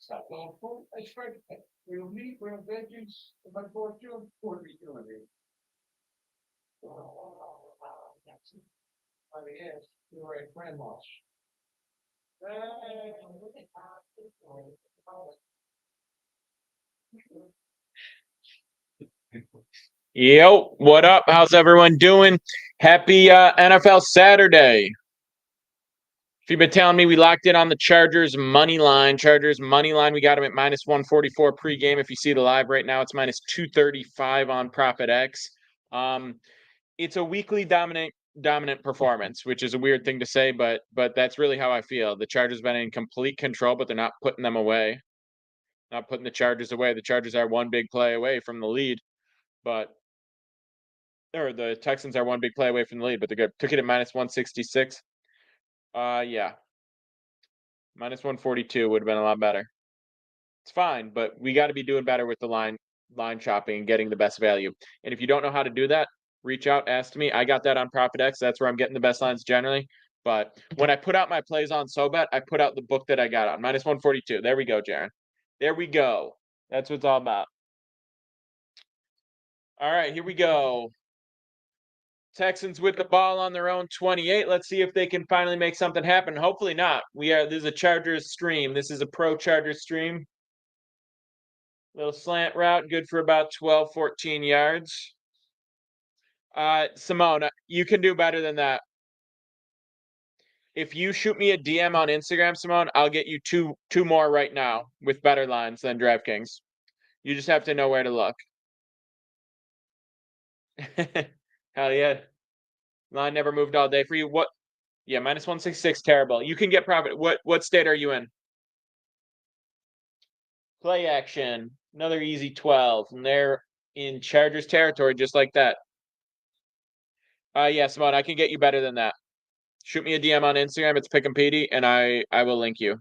Sacco, aspetta, riunì quella veggies, ma fortune, fuori di noi. Yes, you were a friend loss. Yo, what up? How's everyone doing? Happy NFL Saturday. If you've been telling me we locked in on the Chargers money line, we got them at minus 144 pregame. If you see the live right now, it's minus 235 on Profit X. It's a weekly dominant performance, which is a weird thing to say, but that's really how I feel. The Chargers been in complete control, but they're not putting them away. Not putting the Chargers away. The Chargers are one big play away from the lead, but or the Texans are one big play away from the lead, but they're good. Took it at minus 166. Yeah. Minus 142 would have been a lot better. It's fine, but we got to be doing better with the line shopping and getting the best value. And if you don't know how to do that, reach out, ask me. I got that on ProfitX. That's where I'm getting the best lines generally. But when I put out my plays on SoBet, I put out the book that I got on minus 142. There we go, Jaron. There we go. That's what it's all about. All right, here we go. Texans with the ball on their own 28. Let's see if they can finally make something happen. Hopefully not. This is a Chargers stream. This is a pro Chargers stream. Little slant route, good for about 12, 14 yards. Simone, you can do better than that. If you shoot me a DM on Instagram, Simone, I'll get you two more right now with better lines than DraftKings. You just have to know where to look. Hell yeah. Line never moved all day for you. What? Yeah, minus 166, terrible. You can get profit. What state are you in? Play action. Another easy 12. And they're in Chargers territory just like that. Yeah, Simone, I can get you better than that. Shoot me a DM on Instagram. It's Pick'em Petey, and I will link you.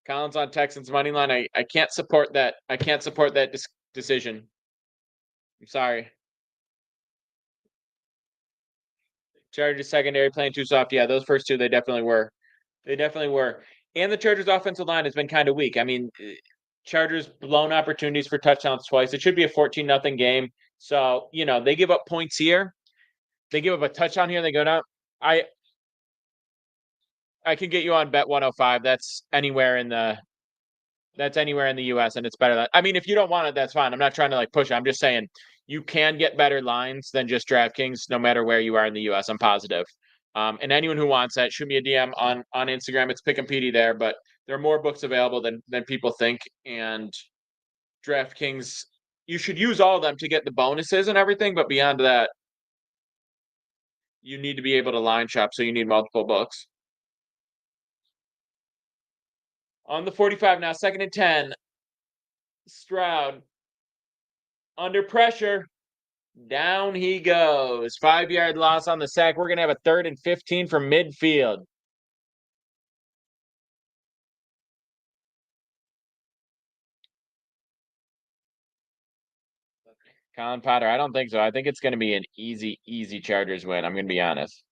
Collins on Texans money line. I can't support that. I can't support that decision. I'm sorry. Chargers secondary playing too soft. Yeah, those first two, they definitely were. They definitely were. And the Chargers offensive line has been kind of weak. I mean, Chargers blown opportunities for touchdowns twice. It should be a 14-0 game. So, they give up points here. They give up a touchdown here. They go down. I can get you on Bet 105. That's anywhere in the US, and it's better than. I mean, if you don't want it, that's fine. I'm not trying to push it. I'm just saying you can get better lines than just DraftKings, no matter where you are in the US. I'm positive. And anyone who wants that, shoot me a DM on Instagram. It's Pick'em Petey there, but there are more books available than people think. And DraftKings, you should use all of them to get the bonuses and everything. But beyond that, you need to be able to line shop, so you need multiple books. On the 45 now, 2nd and 10. Stroud under pressure. Down he goes. 5-yard loss on the sack. We're going to have a 3rd and 15 from midfield. Colin Potter, I don't think so. I think it's going to be an easy Chargers win. I'm going to be honest.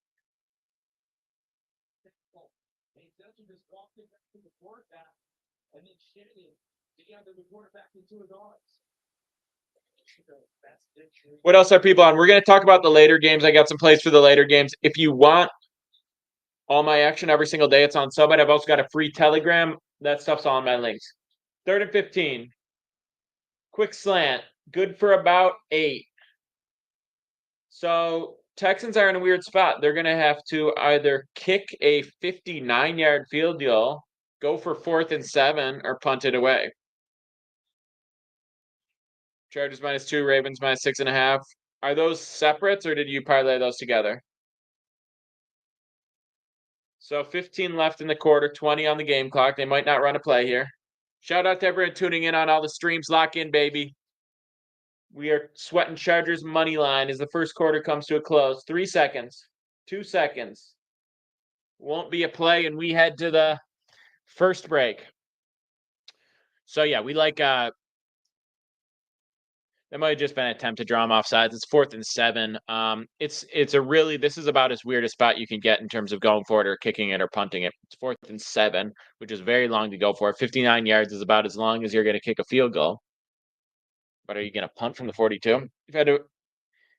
What else are people on? We're going to talk about the later games. I got some plays for the later games. If you want all my action every single day, it's on SoBet. I've also got a free Telegram. That stuff's all on my links. 3rd and 15. Quick slant. Good for about 8. So Texans are in a weird spot. They're going to have to either kick a 59-yard field goal, go for 4th and 7, or punt it away. Chargers -2, Ravens -6.5. Are those separates, or did you parlay those together? So 15 left in the quarter, 20 on the game clock. They might not run a play here. Shout out to everyone tuning in on all the streams. Lock in, baby. We are sweating Chargers money line as the first quarter comes to a close. 3 seconds. 2 seconds. Won't be a play, and we head to the first break. So yeah, we like That might have just been an attempt to draw him off sides. It's 4th and 7. It's a really, this is about as weird a spot you can get in terms of going for it or kicking it or punting it. It's 4th and 7, which is very long to go for. 59 yards is about as long as you're going to kick a field goal. But are you going to punt from the 42? If I had to,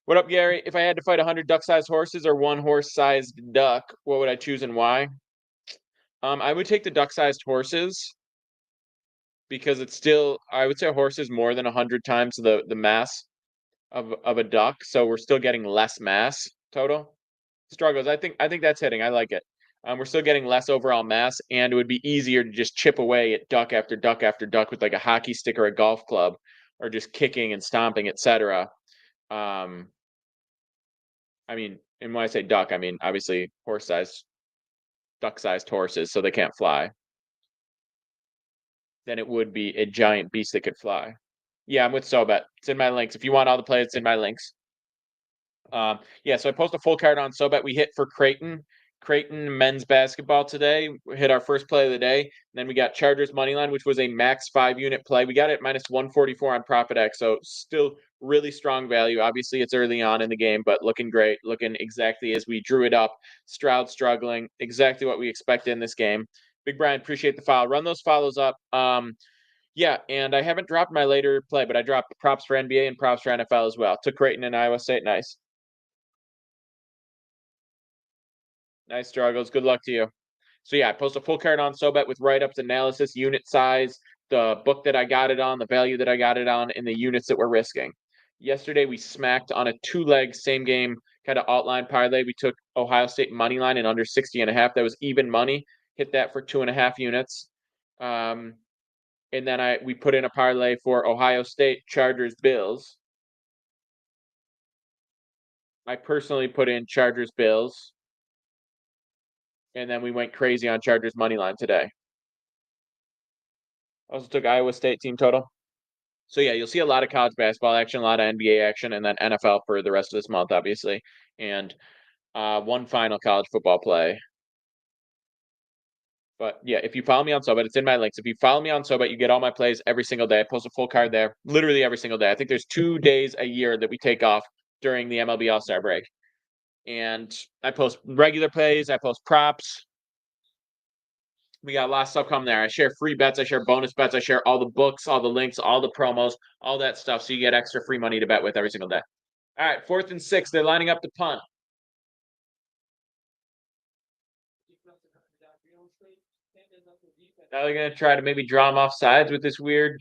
what up, Gary? If I had to fight 100 duck-sized horses or one horse-sized duck, what would I choose and why? I would take the duck-sized horses because it's still, I would say a horse is more than 100 times the mass of a duck, so we're still getting less mass total. Struggles. I think that's hitting. I like it. We're still getting less overall mass, and it would be easier to just chip away at duck after duck after duck with like a hockey stick or a golf club, or just kicking and stomping, etc. I mean, and when I say duck, I mean obviously horse-sized, duck-sized horses, so they can't fly. Then it would be a giant beast that could fly. Yeah, I'm with Sobet. It's in my links. If you want all the plays, it's in my links. Yeah, so I post a full card on Sobet. We hit for Creighton men's basketball today. We hit our first play of the day. And then we got Chargers money line, which was a max 5-unit play. We got it minus 144 on Profit X, so still really strong value. Obviously, it's early on in the game, but looking great, looking exactly as we drew it up. Stroud struggling, exactly what we expected in this game. Big Brian, appreciate the follow. Run those follows up. Yeah, and I haven't dropped my later play, but I dropped props for NBA and props for NFL as well. Took Creighton and Iowa State. Nice. Nice struggles. Good luck to you. So yeah, I post a full card on SoBet with write-ups, analysis, unit size, the book that I got it on, the value that I got it on, and the units that we're risking. Yesterday we smacked on a 2-leg same game kind of outline parlay. We took Ohio State money line in under 60.5. That was even money. Hit that for 2.5 units. And then we put in a parlay for Ohio State Chargers Bills. I personally put in Chargers Bills. And then we went crazy on Chargers money line today. Also took Iowa State team total. So yeah, you'll see a lot of college basketball action, a lot of NBA action, and then NFL for the rest of this month, obviously. And one final college football play. But yeah, if you follow me on SoBet, it's in my links. If you follow me on SoBet, you get all my plays every single day. I post a full card there, literally every single day. I think there's 2 days a year that we take off during the MLB All-Star break. And I post regular plays, I post props. We got a lot of stuff coming there. I share free bets, I share bonus bets, I share all the books, all the links, all the promos, all that stuff. So you get extra free money to bet with every single day. All right, 4th and 6. They're lining up to punt. Now they're going to try to maybe draw them off sides with this weird.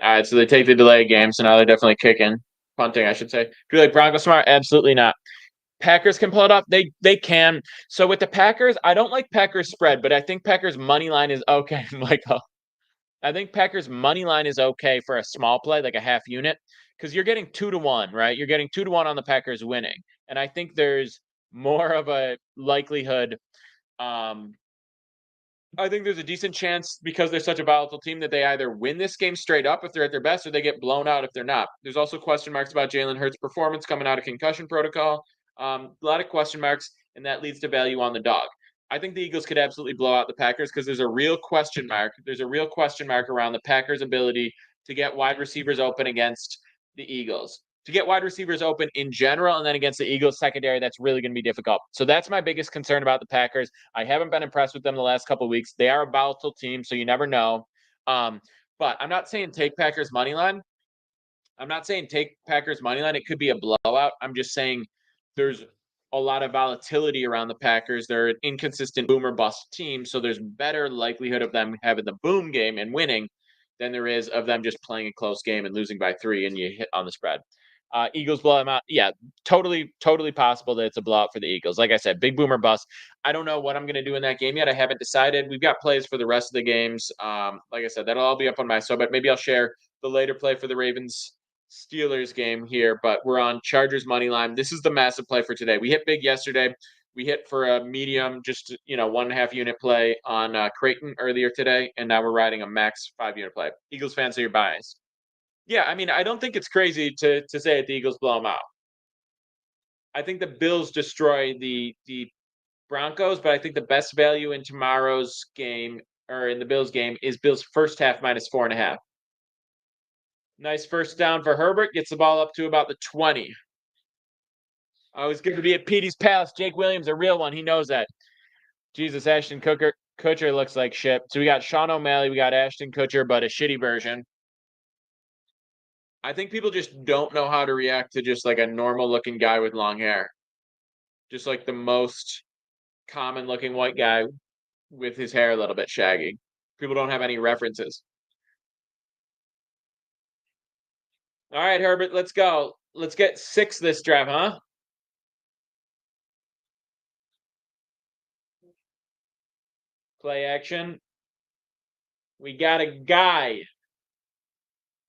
All right, so they take the delay game, so now they're definitely kicking. Punting, I should say. Do you like Broncos smart? Absolutely not. Packers can pull it up. They can. So with the Packers, I don't like Packers spread, but I think Packers money line is okay, Michael. I think Packers money line is okay for a small play, like a half unit, because you're getting 2-1, right? You're getting 2-1 on the Packers winning, and I think there's more of a likelihood. I think there's a decent chance because they're such a volatile team that they either win this game straight up if they're at their best, or they get blown out if they're not. There's also question marks about Jalen Hurts' performance coming out of concussion protocol. A lot of question marks, and that leads to value on the dog. I think the Eagles could absolutely blow out the Packers because there's a real question mark. There's a real question mark around the Packers' ability to get wide receivers open against the Eagles. To get wide receivers open in general, and then against the Eagles secondary, that's really going to be difficult. So that's my biggest concern about the Packers. I haven't been impressed with them the last couple of weeks. They are a volatile team, so you never know. But I'm not saying take Packers money line. I'm not saying take Packers money line. It could be a blowout. I'm just saying there's a lot of volatility around the Packers. They're an inconsistent boom or bust team, so there's better likelihood of them having the boom game and winning than there is of them just playing a close game and losing by 3 and you hit on the spread. Eagles blow them out. Yeah, totally possible that it's a blowout for the Eagles. Like I said, big boomer bust. I don't know what I'm going to do in that game yet. I haven't decided. We've got plays for the rest of the games. Like I said, that'll all be up on my but maybe I'll share the later play for the Ravens Steelers game here, but we're on Chargers money line. This is the massive play for today. We hit big yesterday. We hit for a medium, just 1.5 unit play on Creighton earlier today, and now we're riding a max 5 unit play. Eagles fans, are you biased? Yeah, I mean, I don't think it's crazy to say the Eagles blow them out. I think the Bills destroy the Broncos, but I think the best value in tomorrow's game or in the Bills game is Bills first half minus 4.5. Nice first down for Herbert. Gets the ball up to about the 20. Oh, he's going to be at Petey's Palace. Jake Williams, a real one. He knows that. Jesus, Ashton Kutcher looks like shit. So we got Sean O'Malley, we got Ashton Kutcher, but a shitty version. I think people just don't know how to react to just like a normal looking guy with long hair. Just like the most common looking white guy with his hair a little bit shaggy. People don't have any references. All right, Herbert, let's go. Let's get 6 this draft, huh? Play action. We got a guy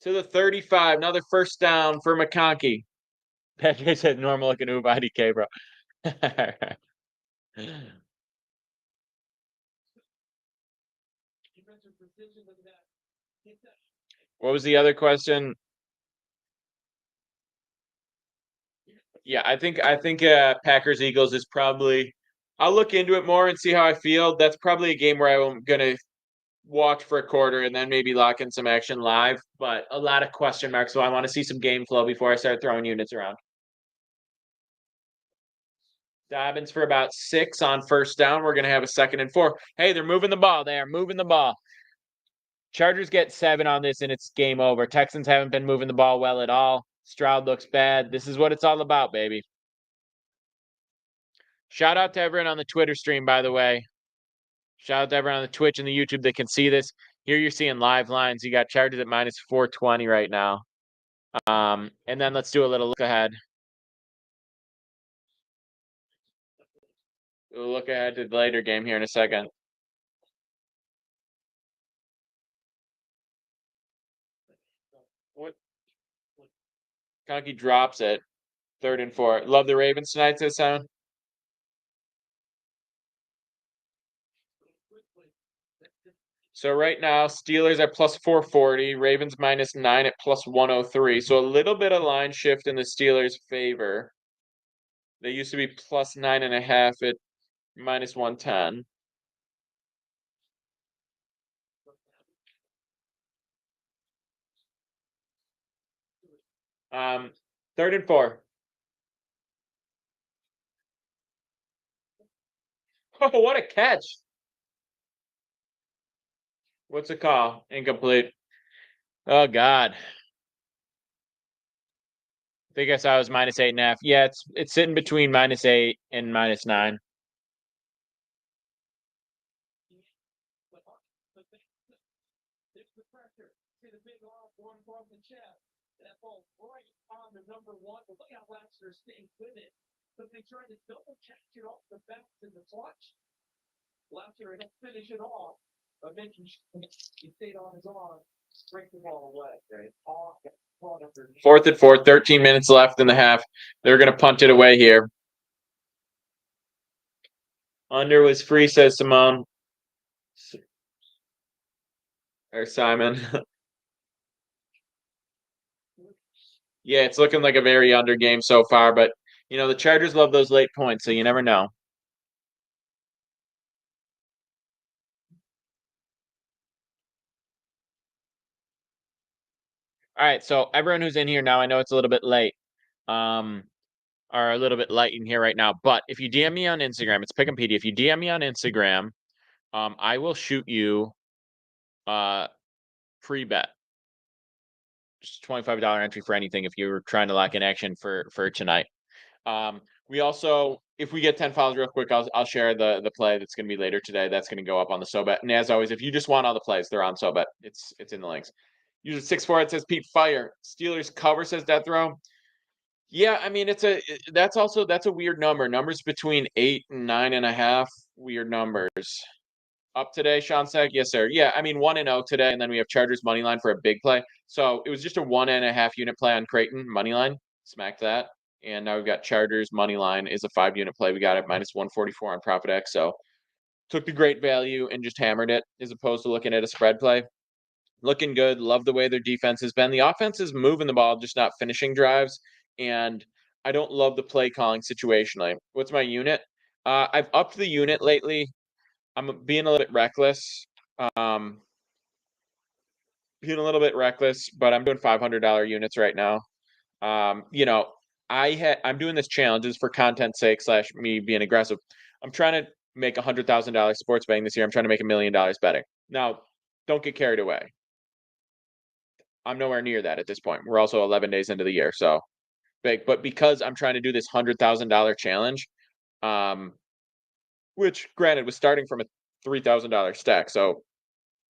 to the 35. Another first down for McConkey. Patrick said normal looking Uber IDK, bro. What was the other question? Yeah, I think Packers Eagles is probably. I'll look into it more and see how I feel. That's probably a game where I'm gonna watch for a quarter and then maybe lock in some action live. But a lot of question marks, so I want to see some game flow before I start throwing units around. Dobbins for about 6 on first down. We're gonna have a 2nd and 4. Hey, they're moving the ball. They are moving the ball. Chargers get 7 on this and it's game over. Texans haven't been moving the ball well at all. Stroud looks bad. This is what it's all about, baby. Shout out to everyone on the Twitter stream, by the way. Shout out to everyone on the Twitch and the YouTube that can see this. Here you're seeing live lines. You got Chargers at minus 420 right now. And then let's do a little look ahead. We'll look ahead to the later game here in a second. What? Conky drops it. 3rd and 4. Love the Ravens tonight, says Sound. So right now, Steelers at plus 440, Ravens minus 9 at plus 103. So a little bit of line shift in the Steelers' favor. They used to be plus 9.5 at minus 110. 3rd and 4. Oh, what a catch. What's the call? Incomplete. Oh, God. I think I saw it was minus 8.5. Yeah, it's sitting between minus 8 and minus 9. But they tried to double catch it off the back in the clutch. Lafleur had to finish it off, but then he stayed on his arm, break the ball away. 4th and 4, 13 minutes left in the half. They're going to punt it away here. Under was free, says Simone. Or Simon. Yeah, it's looking like a very under game so far, but the Chargers love those late points, so you never know. All right, so everyone who's in here now, I know it's a little bit late, are a little bit light in here right now. But if you DM me on Instagram, it's Pick'empedia. If you DM me on Instagram, I will shoot you free bet. Just $25 entry for anything if you're trying to lock in action for tonight. We also, if we get 10 files real quick, I'll share the play that's going to be later today. That's going to go up on the SoBet. And as always, if you just want all the plays, they're on SoBet. It's in the links. Use it 6-4. It says Pete Fire. Steelers cover, says Death Row. Yeah, I mean that's a weird number. Numbers between 8 and 9.5. Weird numbers. Up today, Sean Sack. Yes, sir. Yeah, I mean 1-0 today, and then we have Chargers money line for a big play. So it was just a 1.5 unit play on Creighton money line. Smack that. And now we've got Chargers money line is a 5-unit play. We got it minus 144 on ProfitX. So took the great value and just hammered it as opposed to looking at a spread play. Looking good. Love the way their defense has been. The offense is moving the ball, just not finishing drives. And I don't love the play calling situationally. What's my unit? I've upped the unit lately. I'm being a little bit reckless. Being a little bit reckless, but I'm doing $500 units right now. I'm doing this challenges for content's sake / me being aggressive. I'm trying to make $100,000 sports betting this year. I'm trying to make $1 million betting. Now, don't get carried away. I'm nowhere near that at this point. We're also 11 days into the year, so big. But because I'm trying to do this $100,000 challenge, which granted was starting from a $3,000 stack, so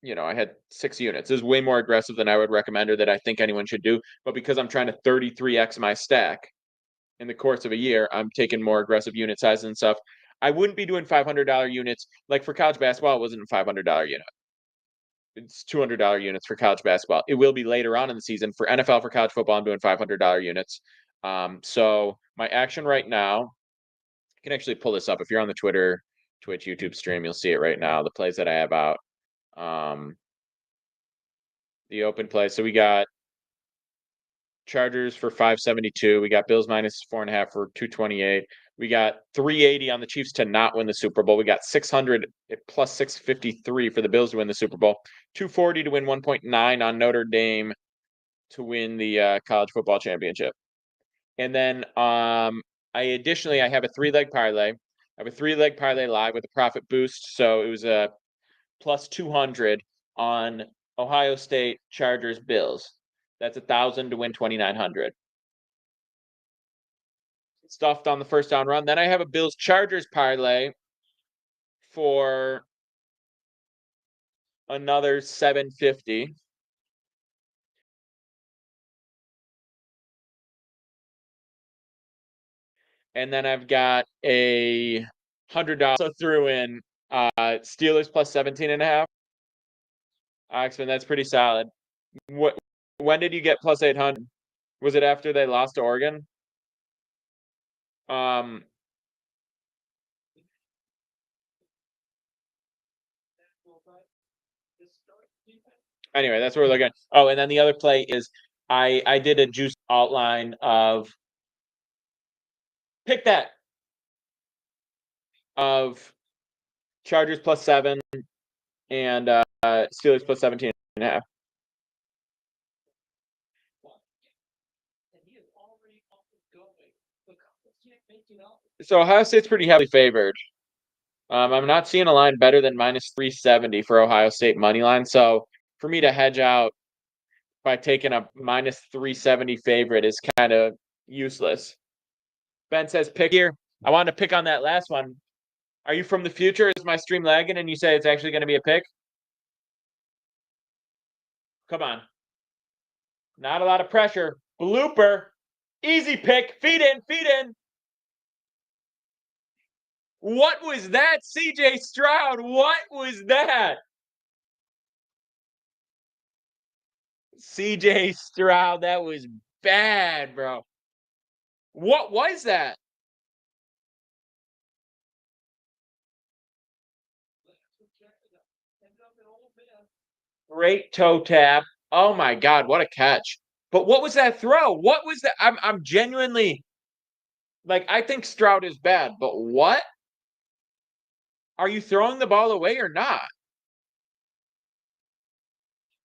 I had 6 units. This is way more aggressive than I would recommend or that I think anyone should do. But because I'm trying to 33x my stack in the course of a year, I'm taking more aggressive unit sizes and stuff. I wouldn't be doing $500 units. Like for college basketball, it wasn't a $500 unit. It's $200 units for college basketball. It will be later on in the season. For NFL, for college football, I'm doing $500 units. So my action right now, you can actually pull this up. If you're on the Twitter, Twitch, YouTube stream, you'll see it right now. The plays that I have out. The open play. So we got Chargers for 572. We got Bills minus 4.5 for 228. We got 380 on the Chiefs to not win the Super Bowl. We got 600 plus 653 for the Bills to win the Super Bowl. 240 to win 1.9 on Notre Dame to win the college football championship. And then I have a 3-leg parlay. I have a 3-leg parlay live with a profit boost. So it was a plus 200 on Ohio State, Chargers, Bills. That's 1,000 to win 2,900. Stuffed on the first down run. Then I have a Bills Chargers parlay for another 750. And then I've got a $100. So threw in Steelers plus 17.5. Oxman, that's pretty solid. When did you get plus 800? Was it after they lost to Oregon? Anyway, that's where we're looking. Oh, and then the other play is I did a juice outline of pick that of Chargers plus 7 and Steelers plus 17.5. So Ohio State's pretty heavily favored. I'm not seeing a line better than minus 370 for Ohio State money line. So for me to hedge out by taking a minus 370 favorite is kind of useless. Ben says pick here. I wanted to pick on that last one. Are you from the future? Is my stream lagging and you say it's actually going to be a pick? Come on. Not a lot of pressure. Blooper. Easy pick. Feed in. Feed in. What was that, CJ Stroud? What was that? CJ Stroud, that was bad, bro. What was that? Great toe tap. Oh my God, what a catch. But what was that throw? What was that? I'm genuinely like, I think Stroud is bad, but what? Are you throwing the ball away or not?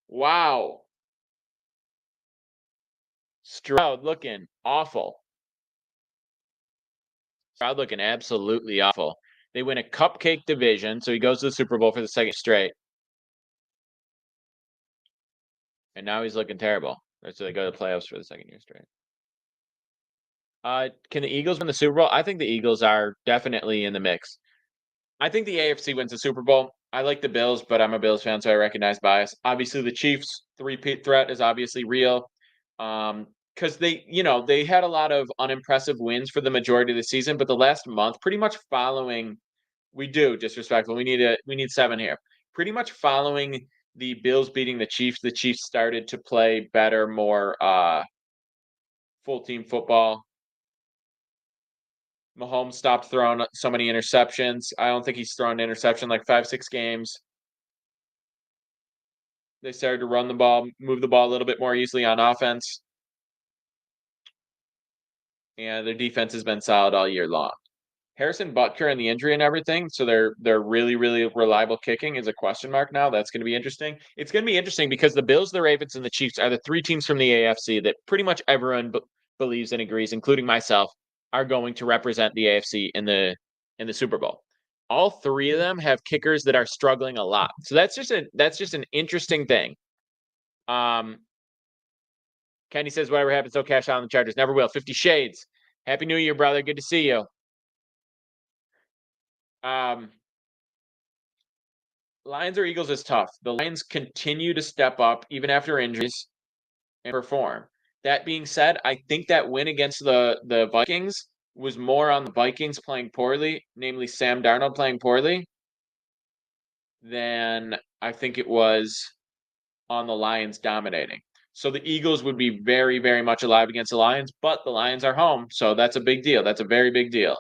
Wow. Stroud looking awful. Stroud looking absolutely awful. They win a cupcake division, so he goes to the Super Bowl for the second straight. And now he's looking terrible. So they go to the playoffs for the second year straight. Can the Eagles win the Super Bowl? I think the Eagles are definitely in the mix. I think the AFC wins the Super Bowl. I like the Bills, but I'm a Bills fan, so I recognize bias. Obviously, the Chiefs' three-peat threat is obviously real. Because they had a lot of unimpressive wins for the majority of the season, but the last month, pretty much following, we do disrespectful. We need 7 here. Pretty much following the Bills beating the Chiefs started to play better, more full team football. Mahomes stopped throwing so many interceptions. I don't think he's thrown an interception like 5-6 games. They started to run the ball, move the ball a little bit more easily on offense. And their defense has been solid all year long. Harrison Butker and the injury and everything, so they're really, really reliable kicking is a question mark now. That's going to be interesting. It's going to be interesting because the Bills, the Ravens, and the Chiefs are the three teams from the AFC that pretty much everyone believes and agrees, including myself, are going to represent the AFC in the Super Bowl. All three of them have kickers that are struggling a lot. So that's just an interesting thing. Kenny says, whatever happens, don't cash out on the Chargers. Never will. 50 Shades. Happy New Year, brother. Good to see you. Lions or Eagles is tough. The Lions continue to step up even after injuries and perform. That being said, I think that win against the Vikings was more on the Vikings playing poorly, namely Sam Darnold playing poorly, than I think it was on the Lions dominating. So the Eagles would be very, very much alive against the Lions, but the Lions are home, so that's a big deal. That's a very big deal.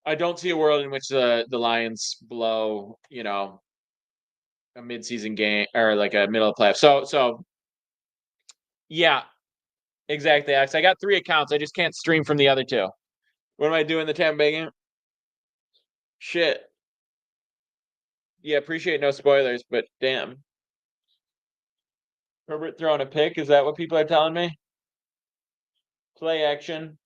I don't see a world in which the Lions blow, a midseason game or like a middle of playoff. So yeah, exactly, Alex. I got 3 accounts. I just can't stream from the other 2. What am I doing the Tampa Bay game? Shit. Yeah, appreciate no spoilers, but damn. Herbert throwing a pick. Is that what people are telling me? Play action.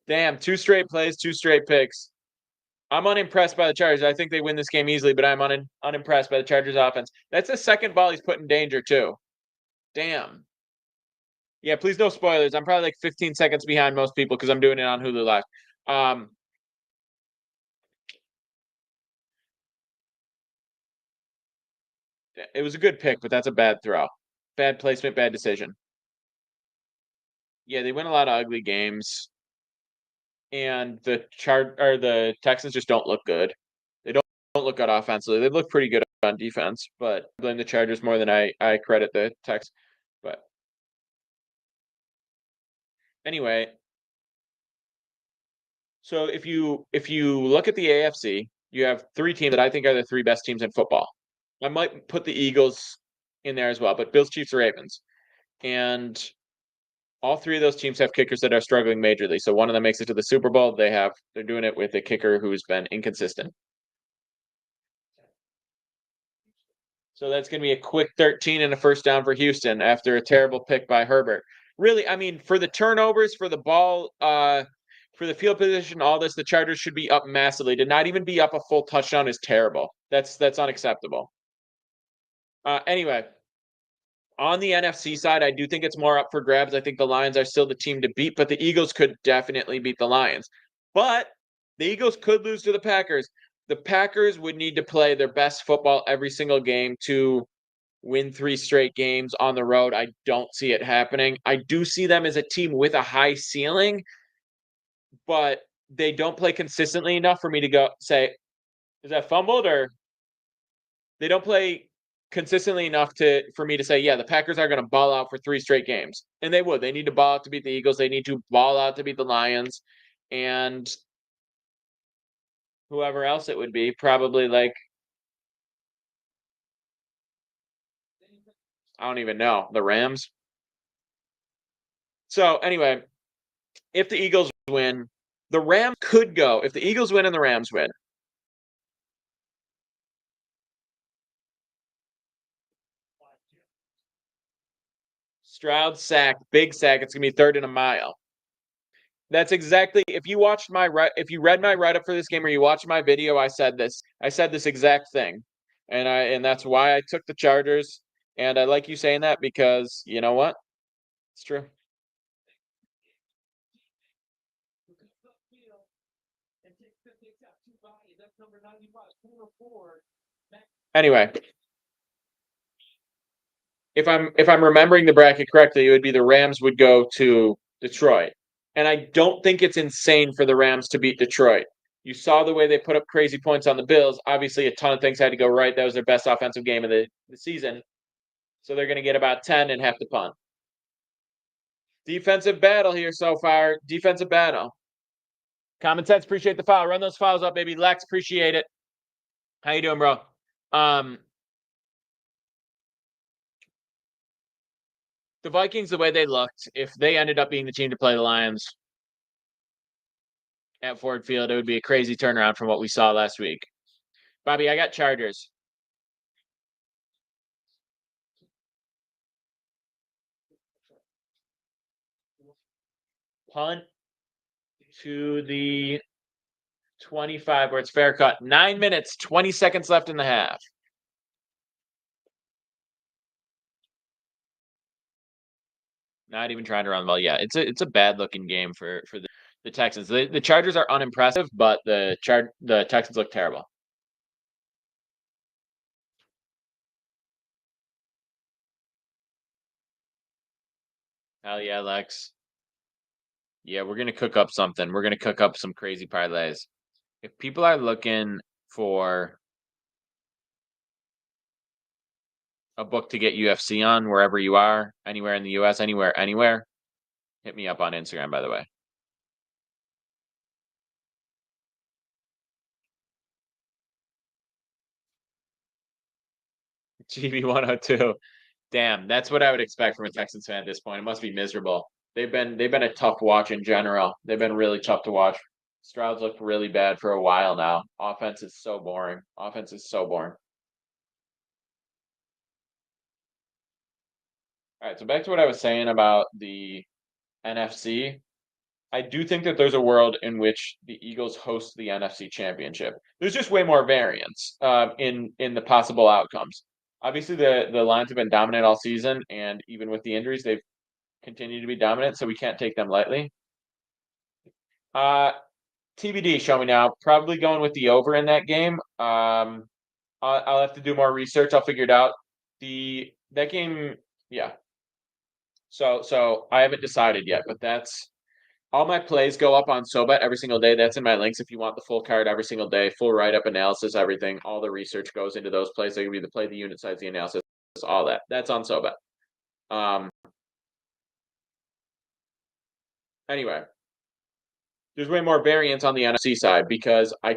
Damn. 2 straight plays, 2 straight picks. I'm unimpressed by the Chargers. I think they win this game easily, but I'm unimpressed by the Chargers offense. That's the second ball he's put in danger, too. Damn. Yeah, please no spoilers. I'm probably like 15 seconds behind most people because I'm doing it on Hulu Live. It was a good pick, but that's a bad throw. Bad placement, bad decision. Yeah, they win a lot of ugly games. And the Texans just don't look good. They don't look good offensively. They look pretty good on defense, but I blame the Chargers more than I credit the Texans. But anyway, so if you look at the AFC, you have 3 teams that I think are the 3 best teams in football. I might put the Eagles in there as well, but Bills, Chiefs, Ravens. And all 3 of those teams have kickers that are struggling majorly. So one of them makes it to the Super Bowl. They're doing it with a kicker who's been inconsistent. So that's going to be a quick 13 and a first down for Houston after a terrible pick by Herbert. Really, I mean, for the turnovers, for the ball, for the field position, all this, the Chargers should be up massively. To not even be up a full touchdown is terrible. That's unacceptable. Anyway, on the NFC side, I do think it's more up for grabs. I think the Lions are still the team to beat, but the Eagles could definitely beat the Lions. But the Eagles could lose to the Packers. The Packers would need to play their best football every single game to win 3 straight games on the road. I don't see it happening. I do see them as a team with a high ceiling, but they don't play consistently enough for me to go say, is that fumbled? Or they don't play consistently enough for me to say, yeah, the Packers are going to ball out for 3 straight games. And they would. They need to ball out to beat the Eagles. They need to ball out to beat the Lions. And whoever else it would be, probably like, I don't even know, the Rams. So anyway, if the Eagles win, the Rams could go. If the Eagles win and the Rams win, Stroud sack, big sack. It's gonna be 3rd and a mile. That's exactly. If you read my write up for this game or you watched my video, I said this. I said this exact thing, and that's why I took the Chargers. And I like you saying that because you know what? It's true. Anyway, if I'm remembering the bracket correctly, it would be the Rams would go to Detroit. And I don't think it's insane for the Rams to beat Detroit. You saw the way they put up crazy points on the Bills. Obviously, a ton of things had to go right. That was their best offensive game of the season. So they're going to get about 10 and have to punt. Defensive battle here so far. Defensive battle. Common sense, appreciate the foul. Run those fouls up, baby. Lex, appreciate it. How you doing, bro? The Vikings, the way they looked, if they ended up being the team to play the Lions at Ford Field, it would be a crazy turnaround from what we saw last week. Bobby, I got Chargers. Punt to the 25 where it's fair cut. 9 minutes, 20 seconds left in the half. Not even trying to run the ball. Yeah, it's a bad looking game for the Texans. The Chargers are unimpressive, but the Texans look terrible. Hell yeah, Lex. Yeah, we're gonna cook up something. We're gonna cook up some crazy parlays. If people are looking for a book to get UFC on wherever you are, anywhere in the US, anywhere, hit me up on Instagram, by the way. GB102. Damn, that's what I would expect from a Texans fan at this point. It must be miserable. They've been a tough watch in general. They've been really tough to watch. Stroud's looked really bad for a while now. Offense is so boring. Offense is so boring. All right, so back to what I was saying about the NFC. I do think that there's a world in which the Eagles host the NFC Championship. There's just way more variance in the possible outcomes. Obviously, the Lions have been dominant all season, and even with the injuries, they've continued to be dominant. So we can't take them lightly. TBD, show me now. Probably going with the over in that game. I'll have to do more research. I'll figure it out. That game, yeah. So I haven't decided yet, but that's all my plays go up on SoBet every single day. That's in my links if you want the full card every single day, full write-up analysis, everything. All the research goes into those plays. They can be the play, the unit size, the analysis, all that. That's on SoBet. Anyway, there's way more variance on the NFC side because I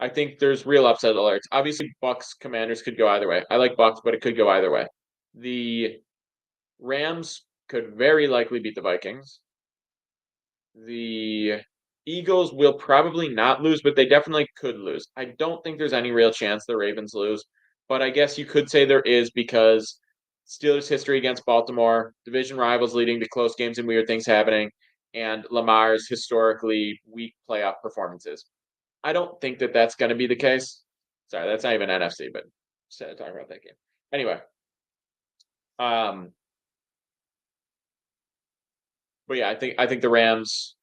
think there's real upset alerts. Obviously, Bucks Commanders could go either way. I like Bucks, but it could go either way. The Rams could very likely beat the Vikings. The Eagles will probably not lose, but they definitely could lose. I don't think there's any real chance the Ravens lose, but I guess you could say there is because Steelers' history against Baltimore, division rivals leading to close games and weird things happening, and Lamar's historically weak playoff performances. I don't think that that's going to be the case. Sorry, that's not even NFC, but instead of talking about that game. Anyway, but yeah, I think the Rams.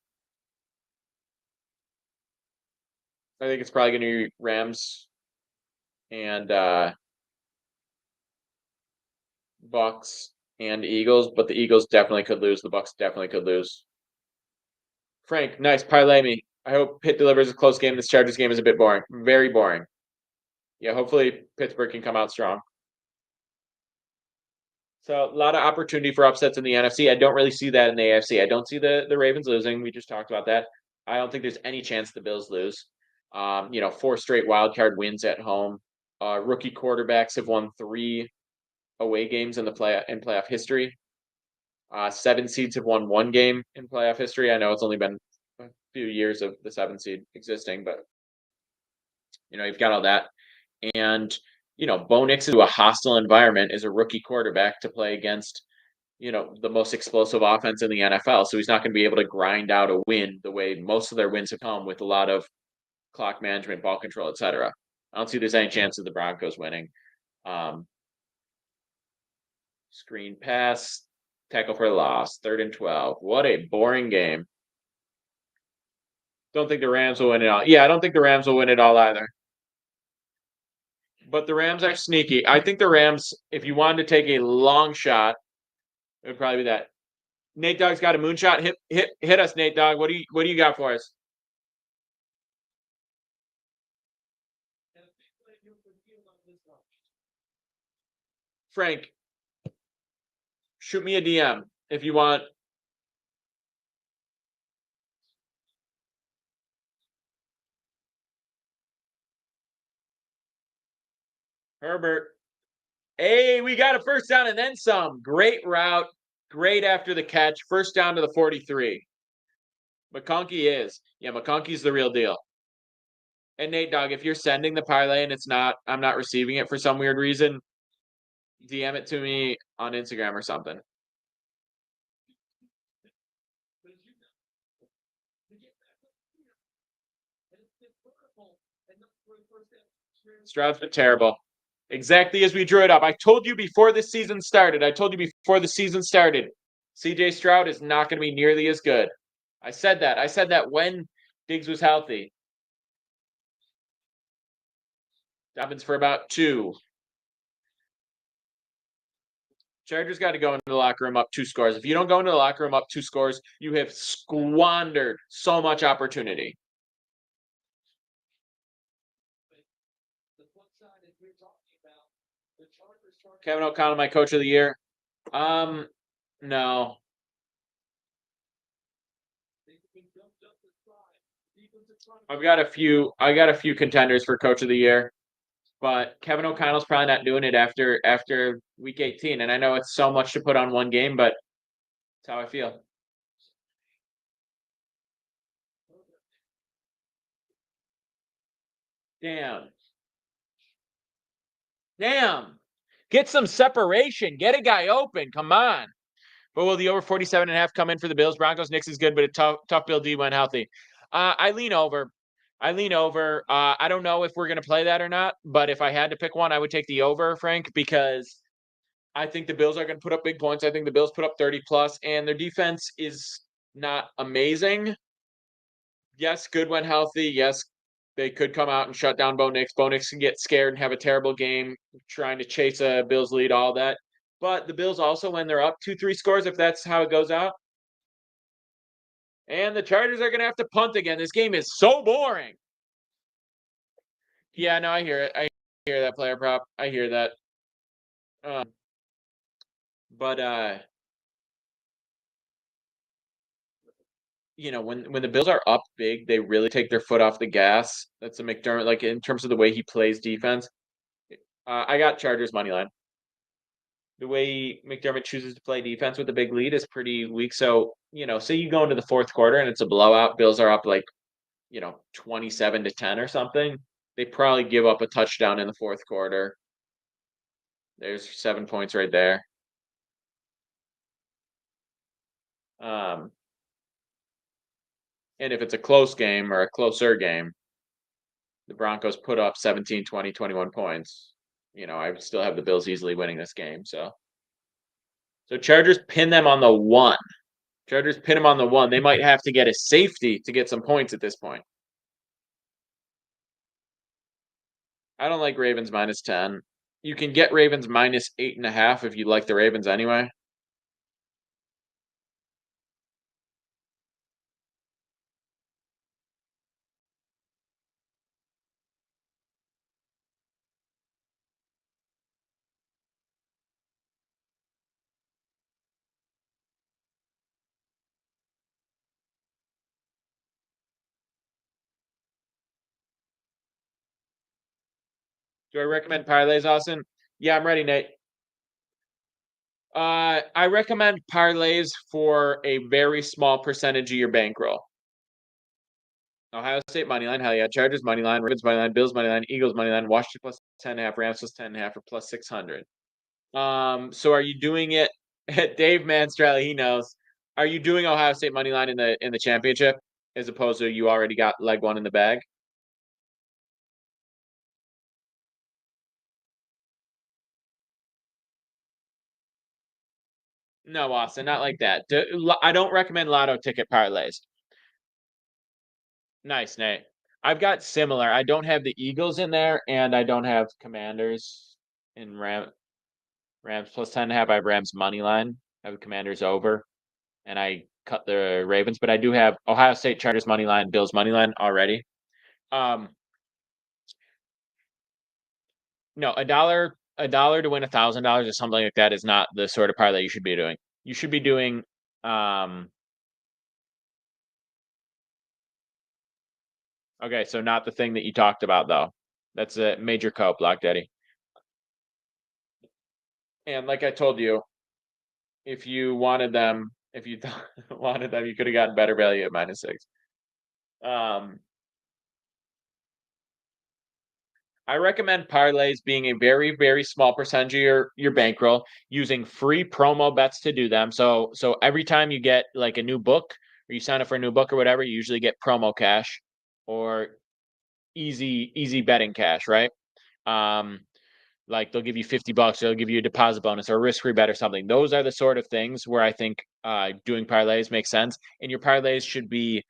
I think it's probably going to be Rams and Bucks and Eagles, but the Eagles definitely could lose. The Bucks definitely could lose. Frank, nice parlay me. I hope Pitt delivers a close game. This Chargers game is a bit boring, very boring. Yeah, hopefully Pittsburgh can come out strong. So a lot of opportunity for upsets in the NFC. I don't really see that in the AFC. I don't see the Ravens losing. We just talked about that. I don't think there's any chance the Bills lose. 4 straight wild card wins at home. Rookie quarterbacks have won 3 away games in playoff history. 7 seeds have won 1 game in playoff history. I know it's only been a few years of the 7 seed existing, but you've got all that. And Bo Nix into a hostile environment is a rookie quarterback to play against, the most explosive offense in the NFL. So he's not going to be able to grind out a win the way most of their wins have come with a lot of clock management, ball control, etc. I don't see there's any chance of the Broncos winning. Screen pass, tackle for loss, 3rd and 12. What a boring game. Don't think the Rams will win it all. Yeah, I don't think the Rams will win it all either. But the Rams are sneaky. I think the Rams, if you wanted to take a long shot, it would probably be that. Nate Dogg's got a moonshot. Hit us, Nate Dogg. What do you got for us? Frank, Shoot me a DM if you want. Herbert. Hey, we got a first down and then some. Great route. Great after the catch. First down to the 43. McConkey is. Yeah, McConkey's the real deal. And Nate Dogg, if you're sending the parlay and I'm not receiving it for some weird reason, DM it to me on Instagram or something. Stroud's been terrible. Exactly as we drew it up. I told you before the season started. CJ Stroud is not going to be nearly as good. I said that. I said that when Diggs was healthy. Dobbins for about 2. Chargers got to go into the locker room up 2 scores. If you don't go into the locker room up 2 scores, you have squandered so much opportunity. Kevin O'Connell, my coach of the year. No. I got a few contenders for coach of the year, but Kevin O'Connell's probably not doing it after week 18. And I know it's so much to put on one game, but that's how I feel. Damn. Get some separation. Get a guy open. Come on. But will the over 47.5 come in for the Bills? Broncos, Knicks is good, but a tough Bill D went healthy. I lean over. I don't know if we're going to play that or not, but if I had to pick one, I would take the over, Frank, because I think the Bills are going to put up big points. I think the Bills put up 30 plus, and their defense is not amazing. Yes, good when healthy. Yes, they could come out and shut down Bo Nix. Bo Nix can get scared and have a terrible game trying to chase a Bills lead, all that. But the Bills also, when they're up 2-3 scores, if that's how it goes out. And the Chargers are going to have to punt again. This game is so boring. Yeah, no, I hear it. I hear that player prop. I hear that. But when the Bills are up big, they really take their foot off the gas. That's a McDermott, like in terms of the way he plays defense. I got Chargers money line. The way McDermott chooses to play defense with a big lead is pretty weak. So, say you go into the fourth quarter and it's a blowout, Bills are up like, 27-10 or something. They probably give up a touchdown in the fourth quarter. There's 7 points right there. And if it's a close game or a closer game, the Broncos put up 17, 20, 21 points. I would still have the Bills easily winning this game. So Chargers pin them on the 1. Chargers pin them on the 1. They might have to get a safety to get some points at this point. I don't like Ravens -10. You can get Ravens -8.5 if you like the Ravens anyway. Do I recommend parlays, Austin? Yeah, I'm ready, Nate. I recommend parlays for a very small percentage of your bankroll. Ohio State money line, hell yeah. Chargers money line, Ravens money line, Bills money line, Eagles money line, Washington plus 10.5, Rams plus 10.5, or plus 600. So are you doing it? Dave Manstrelli, he knows. Are you doing Ohio State money line in the championship as opposed to you already got leg one in the bag? No, Austin, not like that. I don't recommend lotto ticket parlays. Nice, Nate. I've got similar. I don't have the Eagles in there, and I don't have Commanders in Rams plus 10.5. I have Rams money line. I have Commanders over, and I cut the Ravens, but I do have Ohio State Chargers money line, Bills money line already. No, $1 to win $1,000 or something like that is not the sort of parlay you should be doing. You should be doing okay, so not the thing that you talked about though. That's a major co Block Daddy. And like I told you, if you wanted them, if you wanted them, you could have gotten better value at -6. I recommend parlays being a very, very small percentage of your bankroll, using free promo bets to do them. So every time you get like a new book or you sign up for a new book or whatever, you usually get promo cash or easy betting cash, right? Like they'll give you $50, they'll give you a deposit bonus or a risk-free bet or something. Those are the sort of things where I think doing parlays makes sense. And your parlays should be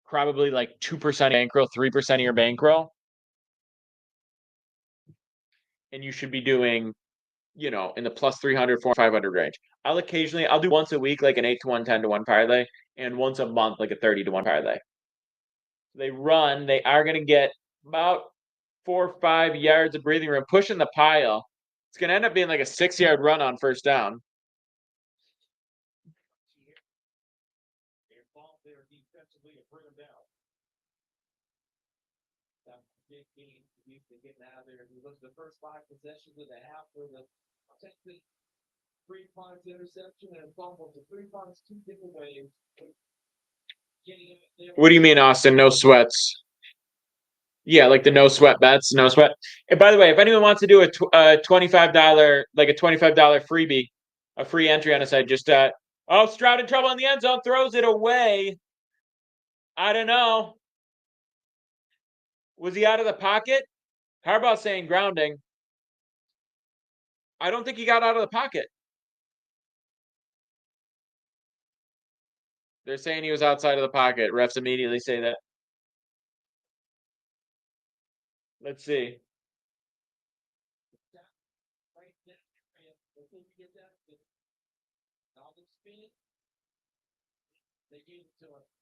probably like 2% bankroll, 3% of your bankroll. And you should be doing, in the plus 300, 400, 500 range. I'll do once a week, like an 8 to 1, 10 to 1 parlay, and once a month, like a 30 to 1 parlay. They are going to get about 4 or 5 yards of breathing room, pushing the pile. It's going to end up being like a 6-yard run on first down. There defensively to bring them down. That big game getting out of there. If you look at the first 5 possessions of the half for the Texas 3 punts interception and fumble to 3 punts, 2 giveaways. What do you mean, Austin? No sweats. Yeah, like the no sweat bets, no sweat. And by the way, if anyone wants to do a $25, like a $25 freebie, a free entry on a site, just Stroud in trouble in the end zone, throws it away. I don't know. Was he out of the pocket? How about saying grounding? I don't think he got out of the pocket. They're saying he was outside of the pocket. Refs immediately say that. Let's see.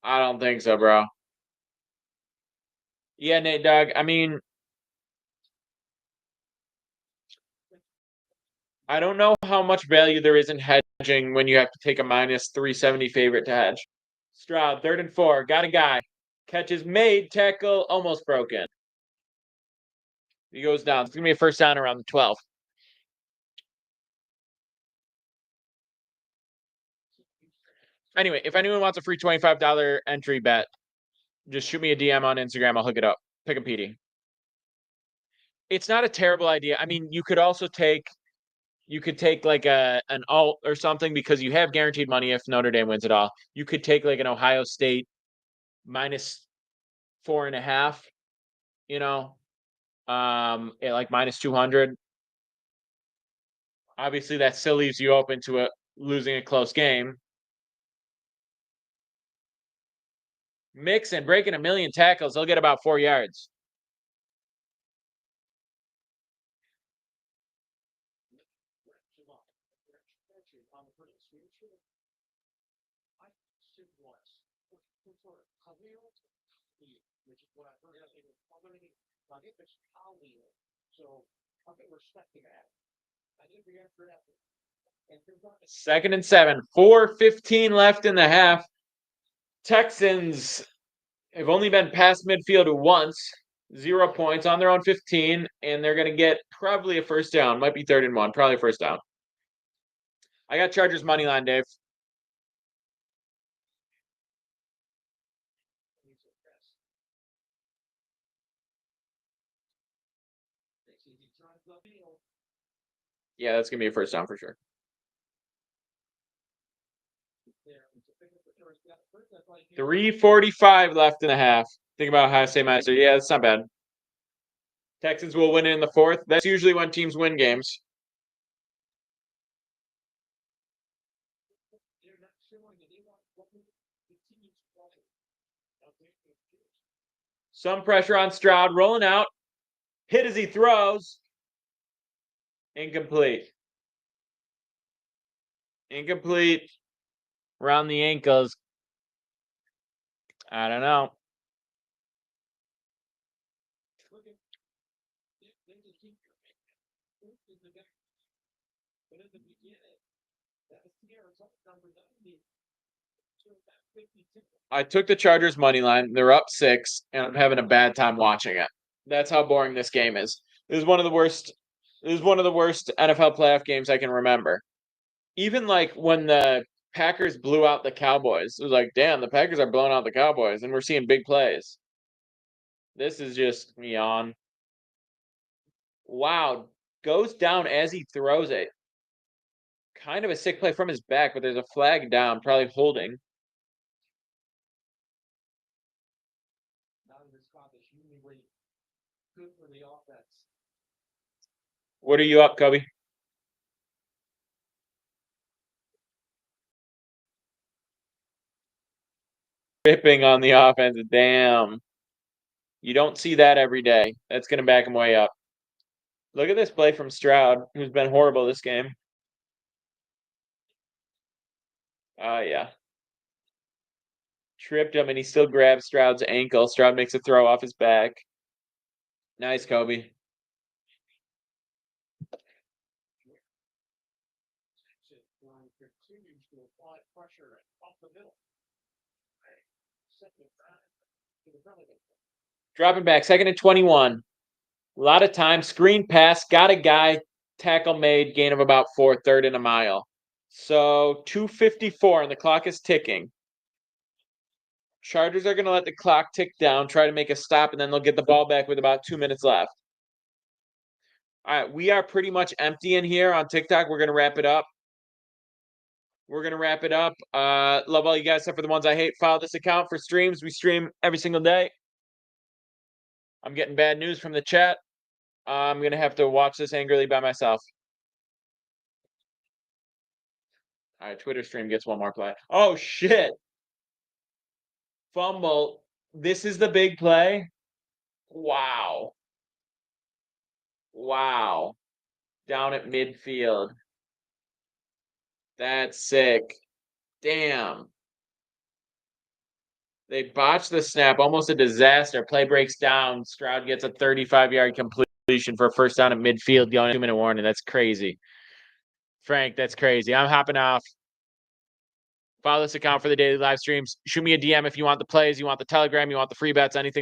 I don't think so, bro. Yeah, Nate Dogg. I mean, I don't know how much value there is in hedging when you have to take a minus 370 favorite to hedge. Stroud, 3rd and 4. Got a guy. Catch is made. Tackle almost broken. He goes down. It's going to be a first down around the 12. Anyway, if anyone wants a free $25 entry bet, just shoot me a DM on Instagram. I'll hook it up. Pick a PD. It's not a terrible idea. I mean, you could also take like an alt or something because you have guaranteed money if Notre Dame wins it all. You could take like an Ohio State minus 4.5, at like minus 200. Obviously, that still leaves you open to losing a close game. Mixon breaking 1 million tackles. They'll get about 4 yards. So I've been respecting that. I didn't forget for that. 2nd and 7. 4:15 left in the half. Texans have only been past midfield once. 0 points on their own 15, and they're going to get probably a first down. Might be 3rd and 1. Probably a first down. I got Chargers money line, Dave. Yeah, that's going to be a first down for sure. 3:45 left in the half. Think about Ohio State Meister. Yeah, that's not bad. Texans will win in the 4th. That's usually when teams win games. Some pressure on Stroud, rolling out. Hit as he throws. Incomplete. Incomplete. Around the ankles. I don't know. But in the beginning, that was the Arizona number 90. That 52. I took the Chargers money line. They're up 6, and I'm having a bad time watching it. That's how boring this game is. This is one of the worst. This is one of the worst NFL playoff games I can remember. Even like when the Packers blew out the Cowboys, it was like, damn, the Packers are blowing out the Cowboys, and we're seeing big plays. This is just yawn. Wow, goes down as he throws it. Kind of a sick play from his back, but there's a flag down, probably holding. Not in this context, usually good for the offense. What are you up, Kobe? Ripping on the offense. Damn. You don't see that every day. That's going to back him way up. Look at this play from Stroud, who's been horrible this game. Yeah. Tripped him, and he still grabs Stroud's ankle. Stroud makes a throw off his back. Nice, Kobe. Continues to apply pressure up the middle. Dropping back, 2nd and 21. A lot of time. Screen pass. Got a guy. Tackle made. Gain of about 4. 3rd and a mile. So 2:54, and the clock is ticking. Chargers are going to let the clock tick down, try to make a stop, and then they'll get the ball back with about 2 minutes left. All right, we are pretty much empty in here on TikTok. We're going to wrap it up. Love all you guys, except for the ones I hate. Follow this account for streams. We stream every single day. I'm getting bad news from the chat. I'm going to have to watch this angrily by myself. All right, Twitter stream gets one more play. Oh, shit. Fumble. This is the big play. Wow. Wow. Down at midfield. That's sick. Damn. They botched the snap. Almost a disaster. Play breaks down. Stroud gets a 35-yard completion for a first down at midfield. Going 2-minute warning. That's crazy. Frank, that's crazy. I'm hopping off. Follow this account for the daily live streams. Shoot me a DM if you want the plays, you want the Telegram, you want the free bets, anything